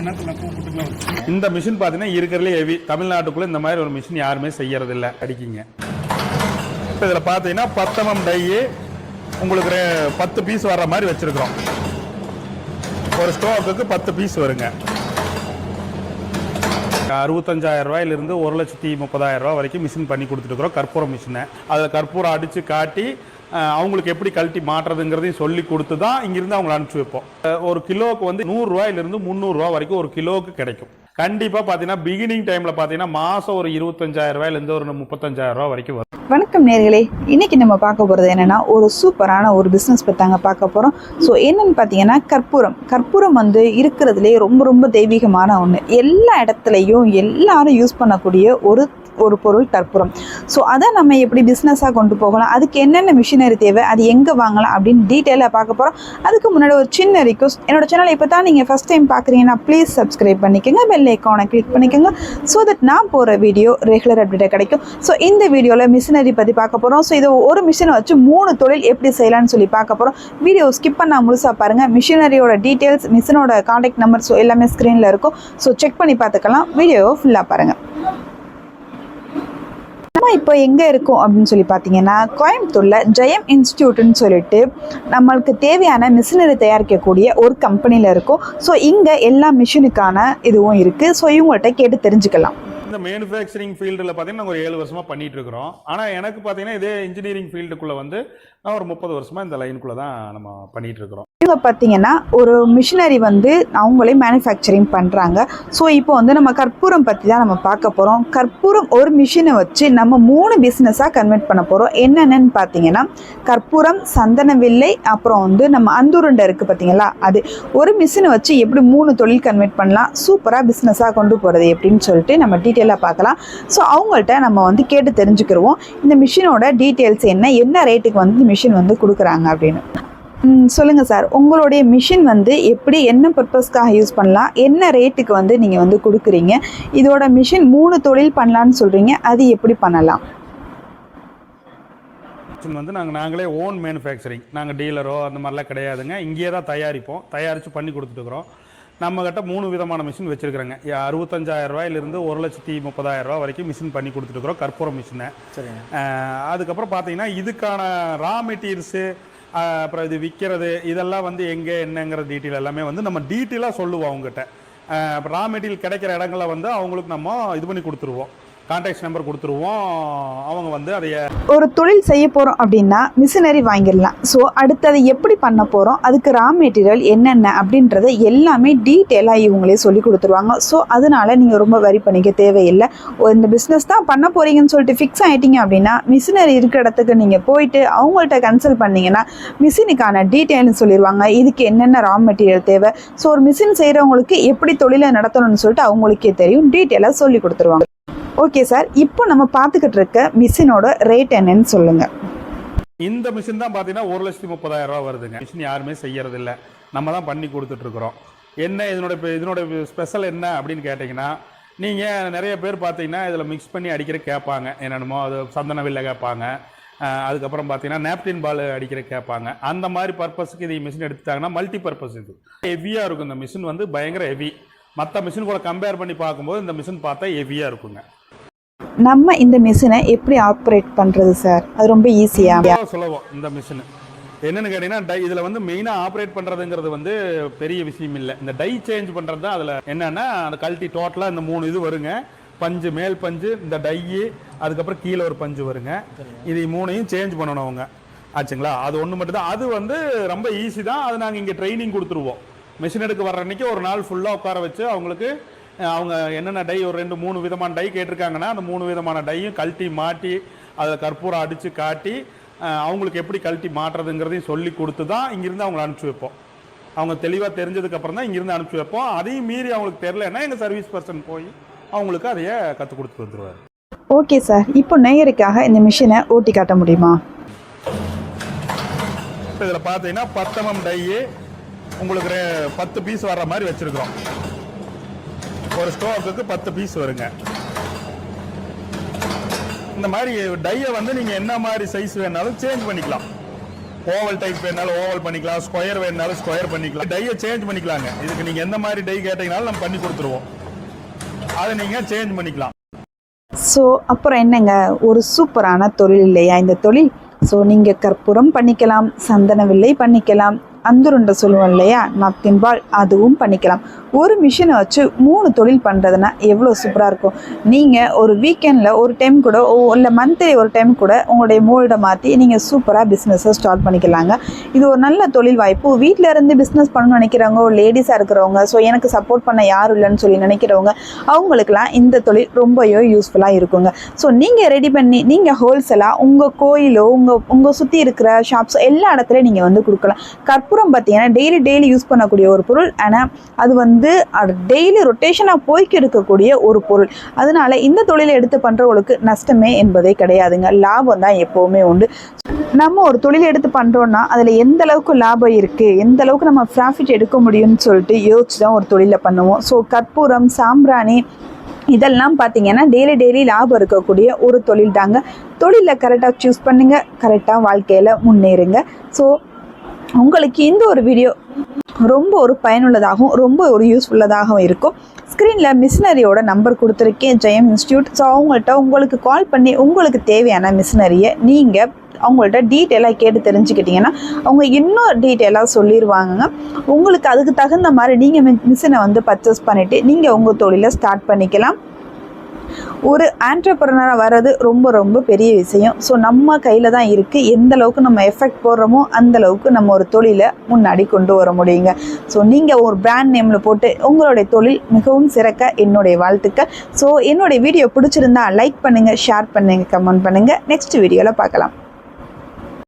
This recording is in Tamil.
மணி நேரத்தில் கூப்பிட்டுக்கலாம். இந்த மிஷின் பார்த்தீங்கன்னா இருக்கிறதுலே ஹெவி. தமிழ்நாட்டுக்குள்ளே இந்த மாதிரி ஒரு மிஷின் யாருமே செய்யறதில்லை. அடிக்கிங்க. இப்போ இதில் பார்த்தீங்கன்னா 10 mm டை உங்களுக்கு 10 பீஸ் வர்ற மாதிரி வச்சுருக்கிறோம். ஒரு ஸ்டோக்குக்கு 10 பீஸ் வருங்க. 65,000 ரூபாயிலிருந்து 1,30,000 ரூபா வரைக்கும் மிஷின் பண்ணி கொடுத்துருக்குறோம். கற்பூரம் மிஷினை அதில் கற்பூரம் அடித்து காட்டி அவங்களுக்கு எப்படி கழட்டி மாட்டுறதுங்கிறதையும் சொல்லி கொடுத்து தான் இங்கிருந்து அவங்களை அனுப்பிச்சி வைப்போம். ஒரு கிலோவுக்கு வந்து 100 ரூபாயிலிருந்து 300 ரூபா வரைக்கும் ஒரு கிலோவுக்கு கிடைக்கும். கண்டிப்பாக பார்த்தீங்கன்னா பிகினிங் டைமில் பார்த்தீங்கன்னா மாதம் ஒரு 25,000 ரூபாயிலேருந்து ஒரு 35,000 ரூபா வரைக்கும் வரும். வணக்கம் நேர்களே, இன்னைக்கு நம்ம பார்க்க போகிறது என்னென்னா ஒரு சூப்பரான ஒரு பிஸ்னஸ் பற்றி தாங்க பார்க்க போகிறோம். ஸோ என்னென்னு பார்த்தீங்கன்னா கற்பூரம் வந்து இருக்கிறதுலே ரொம்ப ரொம்ப தெய்வீகமான ஒன்று. எல்லா இடத்துலையும் எல்லாரும் யூஸ் பண்ணக்கூடிய ஒரு பொருள் கற்பூரம். ஸோ அதை நம்ம எப்படி பிஸ்னஸாக கொண்டு போகலாம், அதுக்கு என்னென்ன மிஷினரி தேவை, அது எங்கே வாங்கலாம் அப்படின்னு டீட்டெயிலாக பார்க்க போகிறோம். அதுக்கு முன்னாடி ஒரு சின்ன ரிக்வஸ்ட், என்னோட சேனல் இப்போ தான் நீங்கள் ஃபஸ்ட் டைம் பார்க்குறீங்கன்னா ப்ளீஸ் சப்ஸ்கிரைப் பண்ணிக்கோங்க, பெல் ஐக்கானை கிளிக் பண்ணிக்கோங்க. ஸோ தட் நான் போகிற வீடியோ ரெகுலர் அப்டேட்டாக கிடைக்கும். ஸோ இந்த வீடியோவில் மிஷினரி பற்றி பார்க்க போகிறோம். ஸோ இது ஒரு மிஷினை வச்சு 3 தொழில் எப்படி செய்யலாம்னு சொல்லி பார்க்க போகிறோம். வீடியோ ஸ்கிப் பண்ணால் முழுசாக பாருங்கள். மிஷினரியோட டீட்டெயில்ஸ், மிஷினோட கான்டாக்ட் நம்பர் ஸோ எல்லாமே ஸ்க்ரீனில் இருக்கும். ஸோ செக் பண்ணி பார்த்துக்கலாம். வீடியோவை ஃபுல்லாக பாருங்கள். நம்ம இப்போ எங்கே இருக்கோம் அப்படின்னு சொல்லி பார்த்தீங்கன்னா கோயம்புத்தூரில் ஜெயம் இன்ஸ்டியூட்னு சொல்லிட்டு நம்மளுக்கு தேவையான மிஷினரி தயாரிக்கக்கூடிய ஒரு கம்பெனியில் இருக்கும். ஸோ இங்கே எல்லா மிஷினுக்கான இதுவும் இருக்குது. ஸோ இவங்கள்ட்ட கேட்டு தெரிஞ்சுக்கலாம். இந்த மேனுஃபேக்சரிங் ஃபீல்டில் பார்த்தீங்கன்னா நாங்கள் ஒரு 7 வருஷமாக பண்ணிட்டு இருக்கிறோம். ஆனால் எனக்கு பார்த்தீங்கன்னா இதே இன்ஜினியரிங் ஃபீல்டுக்குள்ளே வந்து நான் ஒரு 30 வருஷமாக இந்த லைனுக்குள்ளே தான் நம்ம பண்ணிட்டு இருக்கிறோம். இவங்க பார்த்தீங்கன்னா ஒரு மிஷினரி வந்து அவங்களே மேனுஃபேக்சரிங் பண்ணுறாங்க. ஸோ இப்போ வந்து நம்ம கற்பூரம் பற்றி தான் நம்ம பார்க்க போகிறோம். கற்பூரம் ஒரு மிஷினை வச்சு நம்ம 3 பிஸ்னஸாக கன்வெர்ட் பண்ண போகிறோம். என்னென்னு பார்த்தீங்கன்னா கற்பூரம், சந்தன வில்லை, அப்புறம் வந்து நம்ம அந்துருண்டை இருக்குது பார்த்தீங்களா, அது ஒரு மிஷினை வச்சு எப்படி 3 தொழில் கன்வெர்ட் பண்ணலாம், சூப்பராக பிஸ்னஸாக கொண்டு போகிறது எப்படின்னு சொல்லிட்டு நம்ம டீட்டெயிலாக பார்க்கலாம். ஸோ அவங்கள்ட்ட நம்ம வந்து கேட்டு தெரிஞ்சுக்கிடுவோம் இந்த மிஷினோட டீட்டெயில்ஸ் என்ன ரேட்டுக்கு வந்து மிஷின் வந்து கொடுக்குறாங்க அப்படின்னு. சொல்லுங்கள் சார், உங்களுடைய மிஷின் வந்து எப்படி என்ன பர்பஸ்க்காக யூஸ் பண்ணலாம், என்ன ரேட்டுக்கு வந்து நீங்கள் வந்து கொடுக்குறீங்க, இதோட மிஷின் 3 தொழில் பண்ணலான்னு சொல்கிறீங்க, அது எப்படி பண்ணலாம்? வந்து நாங்களே ஓன் மேனுஃபேக்சரிங், நாங்கள் டீலரோ அந்த மாதிரிலாம் கிடையாதுங்க. இங்கேயே தான் தயாரித்து பண்ணி கொடுத்துட்டுருக்குறோம். நம்மக்கிட்ட 3 விதமான மிஷின் வச்சுருக்குறோங்க. 65,000 ரூபாயிலிருந்து 1,30,000 ரூபா வரைக்கும் மிஷின் பண்ணி கொடுத்துட்டுருக்குறோம், கற்பூரம் மிஷினை. அதுக்கப்புறம் பார்த்தீங்கன்னா இதுக்கான ரா மெட்டீரியல்ஸு, அப்புறம் இது விற்கிறது, இதெல்லாம் வந்து எங்கே என்னங்கிற டீட்டெயில் எல்லாமே வந்து நம்ம டீட்டெயிலாக சொல்லுவோம் அவங்ககிட்ட. ரா மெட்டீரியல் கிடைக்கிற இடங்களை வந்து அவங்களுக்கு நம்ம இது பண்ணி கொடுத்துருவோம், கான்டாக்ட் நம்பர் கொடுத்துருவோம். அவங்க வந்து அதைய ஒரு தொழில் செய்ய போகிறோம் அப்படின்னா மிஷினரி வாங்கிடலாம். ஸோ அடுத்தது எப்படி பண்ண போகிறோம், அதுக்கு ரா மெட்டீரியல் என்னென்ன அப்படின்றத எல்லாமே டீட்டெயிலாக இவங்களே சொல்லி கொடுத்துருவாங்க. ஸோ அதனால் நீங்கள் ரொம்ப வரி பண்ணிக்க தேவையில்லை. இந்த பிஸ்னஸ் தான் பண்ண போகிறீங்கன்னு சொல்லிட்டு ஃபிக்ஸ் ஆகிட்டீங்க அப்படின்னா மிஷினரி இருக்கிற இடத்துக்கு நீங்கள் போயிட்டு அவங்கள்ட்ட கன்சல்ட் பண்ணிங்கன்னா மிஷினுக்கான டீட்டெயில்னு சொல்லிடுவாங்க, இதுக்கு என்னென்ன ரா மெட்டீரியல் தேவை. ஸோ ஒரு மிஷின் செய்கிறவங்களுக்கு எப்படி தொழிலை நடத்தணும்னு சொல்லிட்டு அவங்களுக்கே தெரியும், டீட்டெயிலாக சொல்லி கொடுத்துருவாங்க. ஓகே சார், இப்போ நம்ம பார்த்துக்கிட்டு இருக்க மிஷினோட ரேட் என்னன்னு சொல்லுங்க. இந்த மிஷின் தான் பார்த்தீங்கன்னா 1,30,000 ரூபா வருதுங்க. மிஷின் யாருமே செய்யறதில்ல, நம்ம தான் பண்ணி கொடுத்துட்ருக்குறோம். என்ன இதனோட ஸ்பெஷல் என்ன அப்படின்னு கேட்டிங்கன்னா, நீங்கள் நிறைய பேர் பார்த்தீங்கன்னா இதில் மிக்ஸ் பண்ணி அடிக்கிற கேட்பாங்க, என்னென்னமோ அது சந்தன வில்லை கேட்பாங்க, அதுக்கப்புறம் பார்த்தீங்கன்னா நேப்டின் பால் அடிக்கிற கேட்பாங்க. அந்த மாதிரி பர்பஸுக்கு இது மிஷின் எடுத்துட்டாங்கன்னா மல்டி பர்பஸ். இது ஹெவியாக இருக்கும். இந்த மிஷின் வந்து பயங்கர ஹெவி. மற்ற மிஷின் கூட கம்பேர் பண்ணி பார்க்கும்போது இந்த மிஷின் பார்த்தா ஹெவியாக இருக்குங்க. நம்ம இந்த மிஷினை எப்படி ஆப்ரேட் பண்ணுறது சார்? அது ரொம்ப ஈஸியாக சுலபம். இந்த மிஷின் என்னென்னு கேட்டிங்கன்னா இதில் வந்து மெயினாக ஆப்ரேட் பண்ணுறதுங்கிறது வந்து பெரிய விஷயம் இல்லை. இந்த டை சேஞ்ச் பண்ணுறது தான் அதில் என்னென்னா, அந்த கழட்டி டோட்டலாக இந்த 3 இது வருங்க. பஞ்சு, மேல் பஞ்சு, இந்த டையு, அதுக்கப்புறம் கீழே ஒரு பஞ்சு வருங்க. இது 3ஐயும் சேஞ்ச் பண்ணணும் அவங்க, ஆச்சுங்களா? அது ஒன்று மட்டும் தான். அது வந்து ரொம்ப ஈஸி தான். அது நாங்கள் இங்கே ட்ரைனிங் கொடுத்துருவோம். மிஷின் எடுக்க வர்ற அன்றைக்கி ஒரு நாள் ஃபுல்லாக உட்கார வச்சு அவங்களுக்கு அவங்க என்னென்ன டை, ஒரு 2-3 விதமான டை கேட்டிருக்காங்கன்னா அந்த 3 விதமான டையும் கழட்டி மாட்டி அதில் கற்பூரம் அடித்து காட்டி அவங்களுக்கு எப்படி கழட்டி மாட்டுறதுங்கிறதையும் சொல்லி கொடுத்து தான் இங்கேருந்து அவங்களை அனுப்பிச்சி வைப்போம். அவங்க தெளிவாக தெரிஞ்சதுக்கப்புறம் தான் இங்கேருந்து அனுப்பிச்சி வைப்போம். அதையும் மீறி அவங்களுக்கு தெரிலன்னா எங்கள் சர்வீஸ் பர்சன் போய் அவங்களுக்கு அதையே கற்றுக் கொடுத்து வந்துடுவார். ஓகே சார், இப்போ நேயருக்காக இந்த மிஷினை ஓட்டி காட்ட முடியுமா? இப்போ இதில் பார்த்தீங்கன்னா 10 mm டை உங்களுக்கு 10 பீஸ் வர்ற மாதிரி வச்சுருக்கிறோம். ஒரு ஸ்டோக்குக்கு 10 பீஸ் வருங்க. இந்த மாதிரி டையை வந்து நீங்கள் என்ன மாதிரி சைஸ் வேணாலும் சேஞ்ச் பண்ணிக்கலாம். ஓவல் டைப் வேணாலும் ஓவல் பண்ணிக்கலாம், ஸ்கொயர் வேணாலும் ஸ்கொயர் பண்ணிக்கலாம். டையை சேஞ்ச் பண்ணிக்கலாங்க. இதுக்கு நீங்கள் எந்த மாதிரி டை கேட்டீங்கனாலும் நம்ம பண்ணி கொடுத்துருவோம். அதை நீங்கள் சேஞ்ச் பண்ணிக்கலாம். ஸோ அப்புறம் என்னங்க, ஒரு சூப்பரான தொழில் இல்லையா இந்த தொழில்? ஸோ நீங்கள் கற்பூரம் பண்ணிக்கலாம், சந்தன வில்லை பண்ணிக்கலாம், அந்துருண்டை சொல்லுவோம் இல்லையா, நாப்கின்பால், அதுவும் பண்ணிக்கலாம். ஒரு மிஷினை வச்சு 3 தொழில் பண்ணுறதுனா எவ்வளோ சூப்பராக இருக்கும். நீங்கள் ஒரு வீக்கெண்டில் ஒரு டைம் கூட இல்லை மந்த்லி ஒரு டைம் கூட உங்களுடைய மோல்டை மாற்றி நீங்கள் சூப்பராக பிஸ்னஸை ஸ்டார்ட் பண்ணிக்கலாங்க. இது ஒரு நல்ல தொழில் வாய்ப்பு. வீட்டில் இருந்து பிஸ்னஸ் பண்ணணும்னு நினைக்கிறவங்க, ஒரு லேடிஸாக இருக்கிறவங்க, ஸோ எனக்கு சப்போர்ட் பண்ண யாரும் இல்லைன்னு சொல்லி நினைக்கிறவங்க, அவங்களுக்கெல்லாம் இந்த தொழில் ரொம்பவே யூஸ்ஃபுல்லாக இருக்குங்க. ஸோ நீங்கள் ரெடி பண்ணி நீங்கள் ஹோல்சேலாக உங்கள் கோயிலோ உங்கள் சுற்றி இருக்கிற ஷாப்ஸ் எல்லா இடத்துலையும் நீங்கள் வந்து கொடுக்கலாம். கற்பூரம் பார்த்தீங்கன்னா டெய்லி யூஸ் பண்ணக்கூடிய ஒரு பொருள். ஆனால் அது டெய்லி ரொட்டேஷனாக போய்க்கு இருக்கக்கூடிய ஒரு பொருள். அதனால இந்த தொழிலை எடுத்து பண்ணுறவங்களுக்கு நஷ்டமே என்பதே கிடையாதுங்க. லாபம் தான் எப்போவுமே உண்டு. நம்ம ஒரு தொழில் எடுத்து பண்ணுறோன்னா அதில் எந்த அளவுக்கு லாபம் இருக்குது, எந்த அளவுக்கு நம்ம ப்ராஃபிட் எடுக்க முடியும்னு சொல்லிட்டு யோசிச்சு தான் ஒரு தொழிலை பண்ணுவோம். ஸோ கற்பூரம், சாம்பிராணி இதெல்லாம் பார்த்தீங்கன்னா டெய்லி லாபம் இருக்கக்கூடிய ஒரு தொழில் தாங்க. தொழிலை கரெக்டாக சூஸ் பண்ணுங்கள், கரெக்டாக வாழ்க்கையில் முன்னேறுங்க. ஸோ உங்களுக்கு இந்த ஒரு வீடியோ ரொம்ப ஒரு பயனுள்ளதாகவும் ரொம்ப ஒரு யூஸ்ஃபுல்லதாகவும் இருக்கும். ஸ்க்ரீனில் மிஷினரியோட நம்பர் கொடுத்துருக்கேன், ஜெயம் இன்ஸ்டியூட். ஸோ உங்களுக்கு கால் பண்ணி உங்களுக்கு தேவையான மிஷினரியை நீங்கள் அவங்கள்ட்ட டீட்டெயிலாக கேட்டு தெரிஞ்சுக்கிட்டிங்கன்னா அவங்க இன்னும் டீட்டெயிலாக சொல்லிடுவாங்க. உங்களுக்கு அதுக்கு தகுந்த மாதிரி நீங்கள் மிஷினை வந்து பர்ச்சேஸ் பண்ணிவிட்டு நீங்கள் உங்கள் தொழிலை ஸ்டார்ட் பண்ணிக்கலாம். ஒரு ஆண்டர்பிரனராக வர்றது ரொம்ப பெரிய விஷயம். ஸோ நம்ம கையில் தான் இருக்குது. எந்த அளவுக்கு நம்ம எஃபெக்ட் போடுறோமோ அந்த அளவுக்கு நம்ம ஒரு தொழிலை முன்னாடி கொண்டு வர முடியுங்க. ஸோ நீங்கள் ஒரு பிராண்ட் நேமில் போட்டு உங்களுடைய தொழில் மிகவும் சிறக்க என்னுடைய வாழ்த்துக்கள். ஸோ என்னுடைய வீடியோ பிடிச்சிருந்தா லைக் பண்ணுங்கள், ஷேர் பண்ணுங்கள், கமெண்ட் பண்ணுங்கள். நெக்ஸ்ட் வீடியோவில் பார்க்கலாம்.